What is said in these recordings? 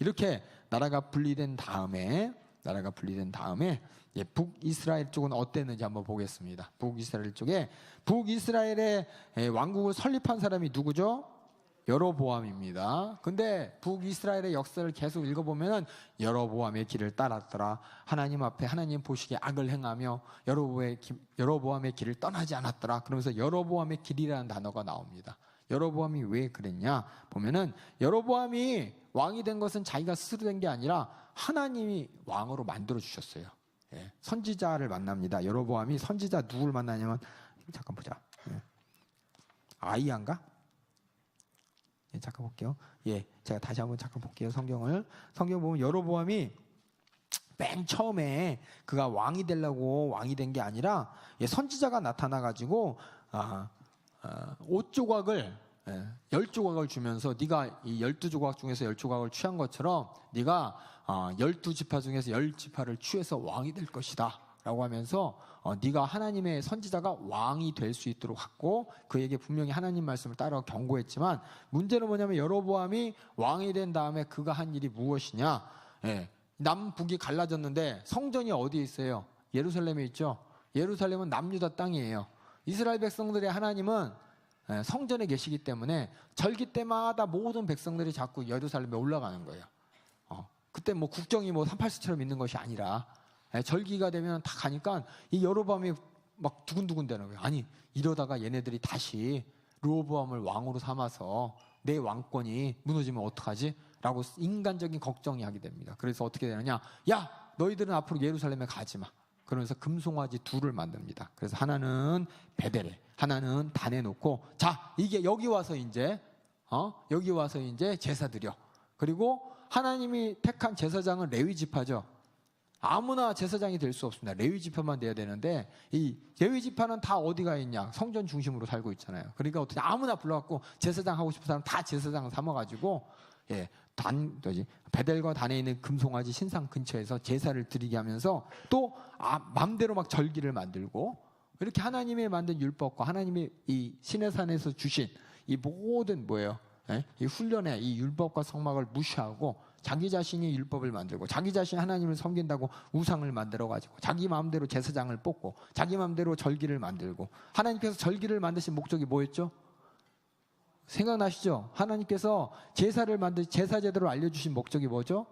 이렇게 나라가 분리된 다음에 북이스라엘 쪽은 어땠는지 한번 보겠습니다. 북이스라엘 쪽에 북이스라엘의 왕국을 설립한 사람이 누구죠? 여로보암입니다. 근데 북이스라엘의 역사를 계속 읽어보면 여로보암의 길을 따랐더라. 하나님 앞에 하나님 보시기에 악을 행하며 여로보암의 길을 떠나지 않았더라. 그러면서 여로보암의 길이라는 단어가 나옵니다. 여로보암이 왜 그랬냐 보면은 여로보암이 왕이 된 것은 자기가 스스로 된 게 아니라 하나님이 왕으로 만들어 주셨어요. 선지자를 만납니다. 여로보암이 선지자 누구를 만나냐면 잠깐 보자. 아이야인가? 잠깐 볼게요. 제가 다시 한번 잠깐 볼게요. 성경 보면 여로보암이 맨 처음에 그가 왕이 되려고 왕이 된 게 아니라 선지자가 나타나가지고 옷 조각을 10조각을 주면서 네가 이 12조각 중에서 10조각을 취한 것처럼 네가 12지파 중에서 10지파를 취해서 왕이 될 것이다 라고 하면서 네가 하나님의 선지자가 왕이 될 수 있도록 했고 그에게 분명히 하나님 말씀을 따라 경고했지만 문제는 뭐냐면 여로보암이 왕이 된 다음에 그가 한 일이 무엇이냐. 남북이 갈라졌는데 성전이 어디에 있어요? 예루살렘에 있죠. 예루살렘은 남유다 땅이에요. 이스라엘 백성들의 하나님은 성전에 계시기 때문에 절기 때마다 모든 백성들이 자꾸 예루살렘에 올라가는 거예요. 그때 뭐 국정이 뭐 38세처럼 있는 것이 아니라 절기가 되면 다 가니까 이 여로보암이 막 두근두근 되는 거예요. 아니 이러다가 얘네들이 다시 르호보암을 왕으로 삼아서 내 왕권이 무너지면 어떡하지? 라고 인간적인 걱정이 하게 됩니다. 그래서 어떻게 되느냐? 야 너희들은 앞으로 예루살렘에 가지 마. 그러면서 금송아지 둘을 만듭니다. 그래서 하나는 베델에, 하나는 단에 놓고 자 이게 여기 와서 이제 제사 드려. 그리고 하나님이 택한 제사장은 레위 지파죠. 아무나 제사장이 될 수 없습니다. 레위 지파만 돼야 되는데 이 레위 지파는 다 어디가 있냐? 성전 중심으로 살고 있잖아요. 그러니까 어떻게 아무나 불러갖고 제사장 하고 싶은 사람 다 제사장을 삼아가지고 베델과 단에 있는 금송아지 신상 근처에서 제사를 드리게 하면서 또 맘대로 막 절기를 만들고 이렇게 하나님이 만든 율법과 하나님이 이 시내산에서 주신 이 모든 이 훈련에 이 율법과 성막을 무시하고 자기 자신이 율법을 만들고 자기 자신이 하나님을 섬긴다고 우상을 만들어가지고 자기 마음대로 제사장을 뽑고 자기 마음대로 절기를 만들고 하나님께서 절기를 만드신 목적이 뭐였죠? 생각나시죠? 하나님께서 제사를 만들 제사 제도를 알려주신 목적이 뭐죠?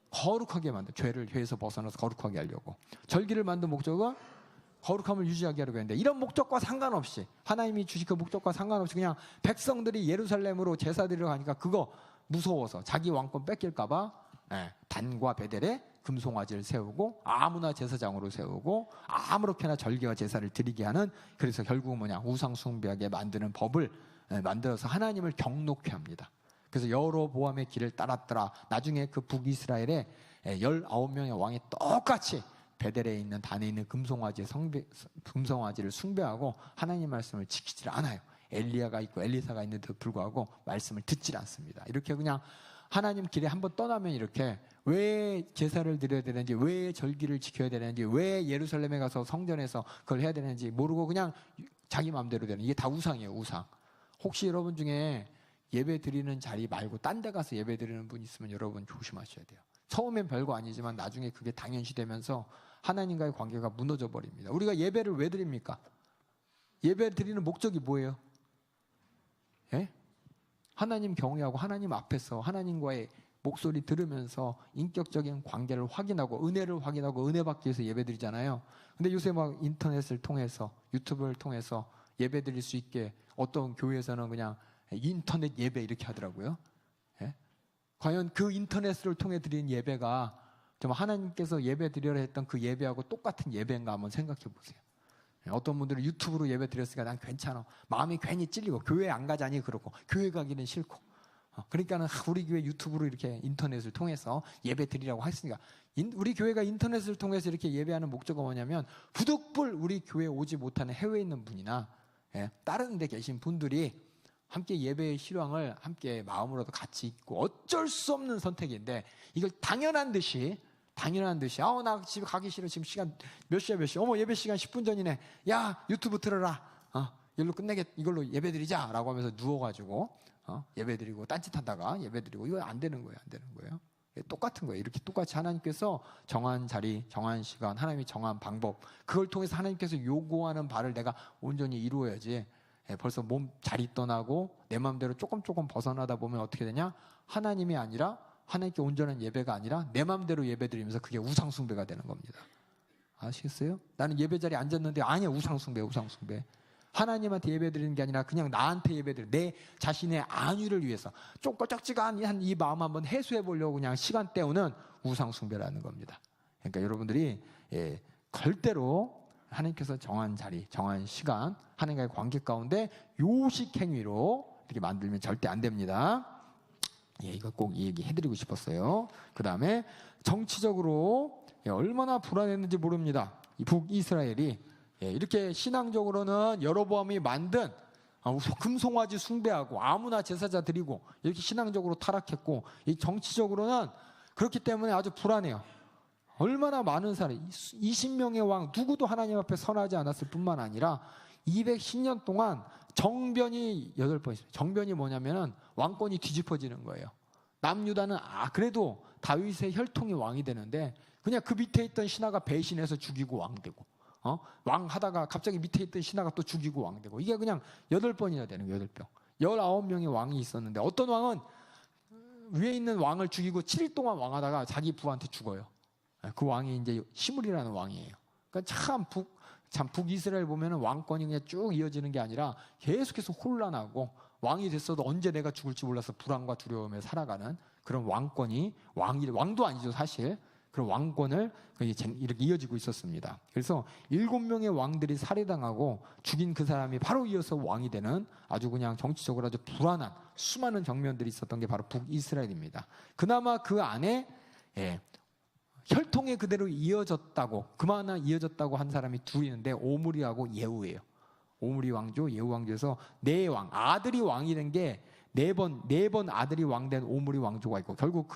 거룩하게 만들 죄에서 벗어나서 거룩하게 하려고. 절기를 만든 목적은 거룩함을 유지하게 하려고 했는데 이런 목적과 상관없이 하나님이 주신 그 목적과 상관없이 그냥 백성들이 예루살렘으로 제사 드리러 가니까 그거 무서워서 자기 왕권 뺏길까봐 단과 베델에 금송아지를 세우고 아무나 제사장으로 세우고 아무렇게나 절기와 제사를 드리게 하는 그래서 결국은 우상 숭배하게 만드는 법을 만들어서 하나님을 경록케 합니다. 그래서 여로보암의 길을 따랐더라. 나중에 그 북이스라엘에 19명의 왕이 똑같이 베델에 있는 단에 있는 금송아지를 숭배하고 하나님 말씀을 지키질 않아요. 엘리야가 있고 엘리사가 있는데도 불구하고 말씀을 듣질 않습니다. 이렇게 그냥 하나님 길에 한번 떠나면 이렇게 왜 제사를 드려야 되는지, 왜 절기를 지켜야 되는지, 왜 예루살렘에 가서 성전에서 그걸 해야 되는지 모르고 그냥 자기 마음대로 되는, 이게 다 우상이에요. 우상. 혹시 여러분 중에 예배 드리는 자리 말고 딴 데 가서 예배 드리는 분 있으면 여러분 조심하셔야 돼요. 처음엔 별거 아니지만 나중에 그게 당연시 되면서 하나님과의 관계가 무너져 버립니다. 우리가 예배를 왜 드립니까? 예배 드리는 목적이 뭐예요? 하나님 경외하고 하나님 앞에서 하나님과의 목소리 들으면서 인격적인 관계를 확인하고 은혜를 확인하고 은혜 받기 위해서 예배 드리잖아요. 근데 요새 막 인터넷을 통해서 유튜브를 통해서 예배 드릴 수 있게 어떤 교회에서는 그냥 인터넷 예배 이렇게 하더라고요. 과연 그 인터넷을 통해 드리는 예배가 정말 하나님께서 예배 드리려 했던 그 예배하고 똑같은 예배인가 한번 생각해 보세요. 어떤 분들은 유튜브로 예배 드렸으니까 난 괜찮아. 마음이 괜히 찔리고 교회 안 가자니 그렇고 교회 가기는 싫고. 그러니까는 우리 교회 유튜브로 이렇게 인터넷을 통해서 예배 드리라고 했으니까 우리 교회가 인터넷을 통해서 이렇게 예배하는 목적은 뭐냐면 부득불 우리 교회에 오지 못하는 해외에 있는 분이나 다른 데 계신 분들이 함께 예배의 실황을 함께 마음으로도 같이 있고 어쩔 수 없는 선택인데 이걸 당연한 듯이 나 집에 가기 싫어. 지금 시간 몇 시야. 어머 예배 시간 10분 전이네. 야 유튜브 틀어라. 이걸로 예배 드리자 라고 하면서 누워가지고 예배 드리고 딴짓하다가 예배 드리고 이거 안 되는 거예요. 똑같은 거예요. 이렇게 똑같이 하나님께서 정한 자리, 정한 시간, 하나님이 정한 방법, 그걸 통해서 하나님께서 요구하는 바를 내가 온전히 이루어야지. 벌써 몸 자리 떠나고 내 마음대로 조금 벗어나다 보면 어떻게 되냐? 하나님이 아니라, 하나님께 온전한 예배가 아니라 내 마음대로 예배드리면서 그게 우상숭배가 되는 겁니다. 아시겠어요? 나는 예배 자리에 앉았는데 아니야, 우상숭배. 하나님한테 예배드리는 게 아니라 그냥 나한테 예배드려, 내 자신의 안위를 위해서 쪼꼬짝지근한 이 마음 한번 해소해 보려고 그냥 시간 때우는 우상숭배라는 겁니다. 그러니까 여러분들이 절대로 하나님께서 정한 자리, 정한 시간, 하나님과의 관계 가운데 요식 행위로 이렇게 만들면 절대 안 됩니다. 이거 꼭 얘기해드리고 싶었어요. 그 다음에 정치적으로 얼마나 불안했는지 모릅니다. 이 북이스라엘이 이렇게 신앙적으로는 여로보암이 만든 금송아지 숭배하고 아무나 제사자 드리고 이렇게 신앙적으로 타락했고, 이 정치적으로는 그렇기 때문에 아주 불안해요. 얼마나 많은 사람, 20명의 왕 누구도 하나님 앞에 선하지 않았을 뿐만 아니라 210년 동안 정변이 8번 있어요. 정변이 뭐냐면은 왕권이 뒤집어지는 거예요. 남유다는 그래도 다윗의 혈통이 왕이 되는데 그냥 그 밑에 있던 신하가 배신해서 죽이고 왕되고, 왕 하다가 갑자기 밑에 있던 신하가 또 죽이고 왕되고, 이게 그냥 8번이나 되는 거예요. 8번. 19명의 왕이 있었는데 어떤 왕은 위에 있는 왕을 죽이고 7일 동안 왕하다가 자기 부하한테 죽어요. 그 왕이 이제 시므리라는 왕이에요. 그러니까 참 북이스라엘 보면은 왕권이 그냥 쭉 이어지는 게 아니라 계속해서 혼란하고, 왕이 됐어도 언제 내가 죽을지 몰라서 불안과 두려움에 살아가는 그런 왕도 아니죠 사실. 그런 왕권을 이렇게 이어지고 있었습니다. 그래서 7명의 왕들이 살해당하고 죽인 그 사람이 바로 이어서 왕이 되는 아주 그냥 정치적으로 아주 불안한 수많은 정면들이 있었던 게 바로 북이스라엘입니다. 그나마 그 안에 혈통이 그대로 그만한 이어졌다고 한 사람이 둘 있는데 오므리하고 예후예요. 오므리 왕조, 예후 왕조에서 아들이 왕이 된 게 네 번 아들이 왕된 오므리 왕조가 있고, 결국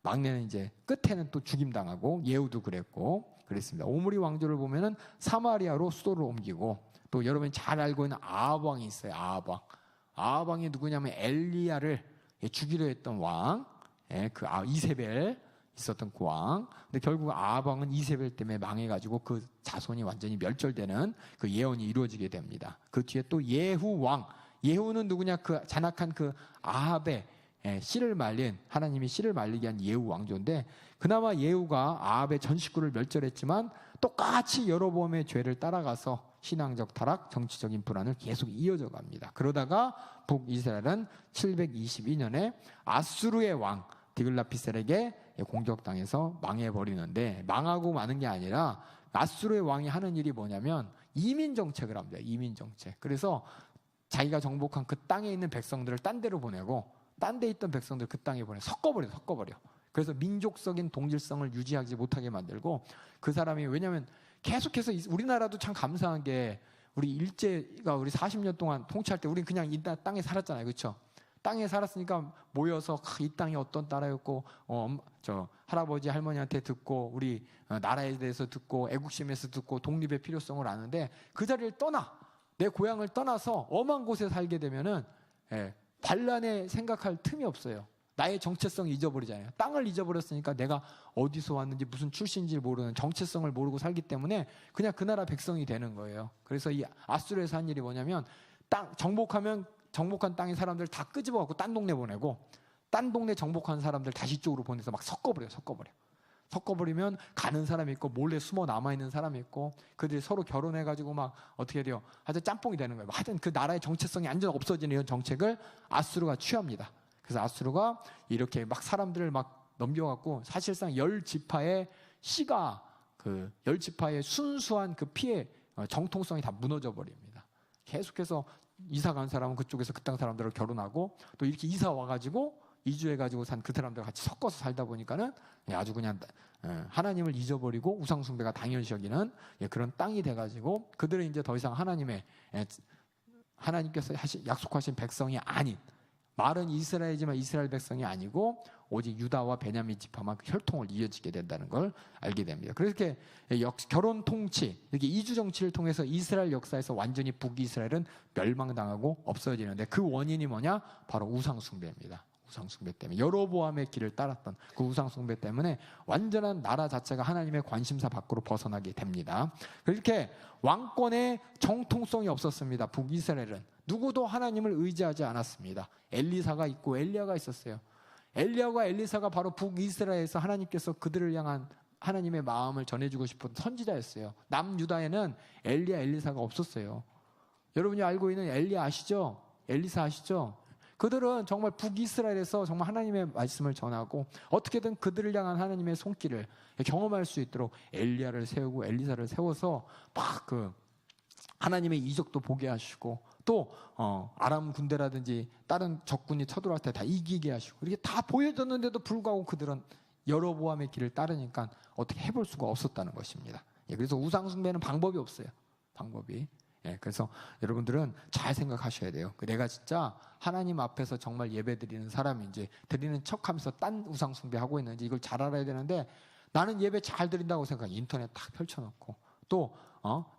막내는 이제 끝에는 또 죽임당하고, 예후도 그랬습니다. 오므리 왕조를 보면은 사마리아로 수도를 옮기고, 또 여러분이 잘 알고 있는 아합 왕이 있어요. 아합 왕이 누구냐면 엘리야를 죽이려 했던 왕, 이세벨 있었던 그 왕. 근데 결국 아합 왕은 이세벨 때문에 망해가지고 그 자손이 완전히 멸절되는 그 예언이 이루어지게 됩니다. 그 뒤에 또 예후 왕. 예후는 누구냐? 그 잔악한 그 아합의 하나님이 씨를 말리게 한 예후 왕조인데, 그나마 예후가 아합의 전 식구를 멸절했지만 똑같이 여로보암의 죄를 따라가서 신앙적 타락, 정치적인 불안을 계속 이어져 갑니다. 그러다가 북이스라엘은 722년에 아수르의 왕 디글라피셀에게 공격당해서 망해버리는데, 망하고 마는 게 아니라 아수르의 왕이 하는 일이 뭐냐면 이민 정책을 합니다. 이민 정책. 그래서 자기가 정복한 그 땅에 있는 백성들을 딴 데로 보내고, 딴 데 있던 백성들 그 땅에 섞어버려. 그래서 민족적인 동질성을 유지하지 못하게 만들고, 그 사람이, 왜냐하면 계속해서 우리나라도 참 감사한 게, 우리 일제가 우리 40년 동안 통치할 때 우리는 그냥 이 땅에 살았잖아요. 그렇죠? 땅에 살았으니까 모여서 이 땅이 어떤 나라였고, 할아버지 할머니한테 듣고, 우리 나라에 대해서 듣고, 애국심에서 듣고, 독립의 필요성을 아는데, 그 자리를 내 고향을 떠나서 엄한 곳에 살게 되면은 반란에 생각할 틈이 없어요. 나의 정체성을 잊어버리잖아요. 땅을 잊어버렸으니까 내가 어디서 왔는지 무슨 출신인지 모르는, 정체성을 모르고 살기 때문에 그냥 그 나라 백성이 되는 거예요. 그래서 이 아수르에서 한 일이 뭐냐면, 정복한 땅의 사람들 다 끄집어갖고 딴 동네 보내고, 딴 동네 정복한 사람들 다시 이쪽으로 보내서 막 섞어버리면 가는 사람이 있고, 몰래 숨어 남아있는 사람이 있고, 그들이 서로 결혼해가지고 막 어떻게 돼요? 아주 짬뽕이 되는 거예요. 하여튼 그 나라의 정체성이 완전 없어지는 이런 정책을 아수르가 취합니다. 그래서 아수르가 이렇게 막 사람들을 막 넘겨갖고, 사실상 10지파의 그 10지파의 순수한 그 피해 정통성이 다 무너져 버립니다. 계속해서 이사 간 사람은 그쪽에서 그 땅 사람들을 결혼하고, 또 이렇게 이사 와가지고 이주해가지고 산 그 사람들 같이 섞어서 살다 보니까는 아주 그냥 하나님을 잊어버리고 우상숭배가 당연시 여기는 그런 땅이 돼가지고, 그들은 이제 더 이상 하나님께서 약속하신 백성이 아닌, 말은 이스라엘이지만 이스라엘 백성이 아니고 오직 유다와 베냐민 지파만 그 혈통을 이어지게 된다는 걸 알게 됩니다. 그래서 이렇게 결혼 통치, 이렇게 이주 정치를 통해서 이스라엘 역사에서 완전히 북이스라엘은 멸망당하고 없어지는데, 그 원인이 뭐냐? 바로 우상숭배입니다. 우상숭배 때문에 여로보암의 길을 따랐던 그 우상숭배 때문에 완전한 나라 자체가 하나님의 관심사 밖으로 벗어나게 됩니다. 이렇게 왕권의 정통성이 없었습니다. 북이스라엘은 누구도 하나님을 의지하지 않았습니다. 엘리사가 있고 엘리야가 있었어요. 엘리야와 엘리사가 바로 북이스라엘에서 하나님께서 그들을 향한 하나님의 마음을 전해주고 싶은 선지자였어요. 남유다에는 엘리야, 엘리사가 없었어요. 여러분이 알고 있는 엘리야 아시죠? 엘리사 아시죠? 그들은 정말 북이스라엘에서 정말 하나님의 말씀을 전하고 어떻게든 그들을 향한 하나님의 손길을 경험할 수 있도록 엘리야를 세우고 엘리사를 세워서 막 그 하나님의 이적도 보게 하시고 또 아람 군대라든지 다른 적군이 쳐들어올 때 다 이기게 하시고 이렇게 다 보여줬는데도 불구하고 그들은 여로보암의 길을 따르니까 어떻게 해볼 수가 없었다는 것입니다. 그래서 우상숭배는 방법이 없어요. 방법이. 그래서 여러분들은 잘 생각하셔야 돼요. 내가 진짜 하나님 앞에서 정말 예배 드리는 사람인지 드리는 척하면서 딴 우상숭배 하고 있는지 이걸 잘 알아야 되는데 나는 예배 잘 드린다고 생각해. 인터넷 딱 펼쳐놓고 또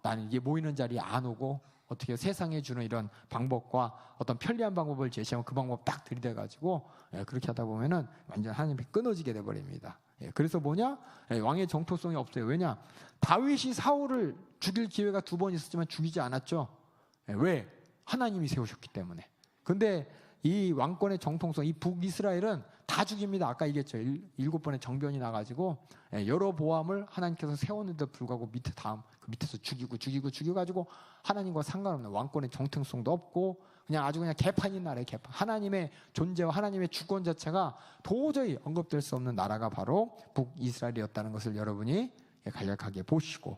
나는 이게 모이는 자리에 안 오고 어떻게 세상에 주는 이런 방법과 어떤 편리한 방법을 제시하면 그 방법 딱 들이대가지고 그렇게 하다 보면은 완전 하나님이 끊어지게 돼버립니다. 그래서 뭐냐? 왕의 정통성이 없어요. 왜냐? 다윗이 사울을 죽일 기회가 2번 있었지만 죽이지 않았죠. 왜? 하나님이 세우셨기 때문에. 근데 이 왕권의 정통성, 이 북이스라엘은 다 죽입니다. 아까 얘기했죠. 7번의 정변이 나가지고 여로보암을 하나님께서 세웠는데도 불구하고 그 밑에서 죽여가지고 하나님과 상관없는 왕권의 정통성도 없고 그냥 아주 그냥 개판인 나라예요. 개판. 하나님의 존재와 하나님의 주권 자체가 도저히 언급될 수 없는 나라가 바로 북이스라엘이었다는 것을 여러분이 간략하게 보시고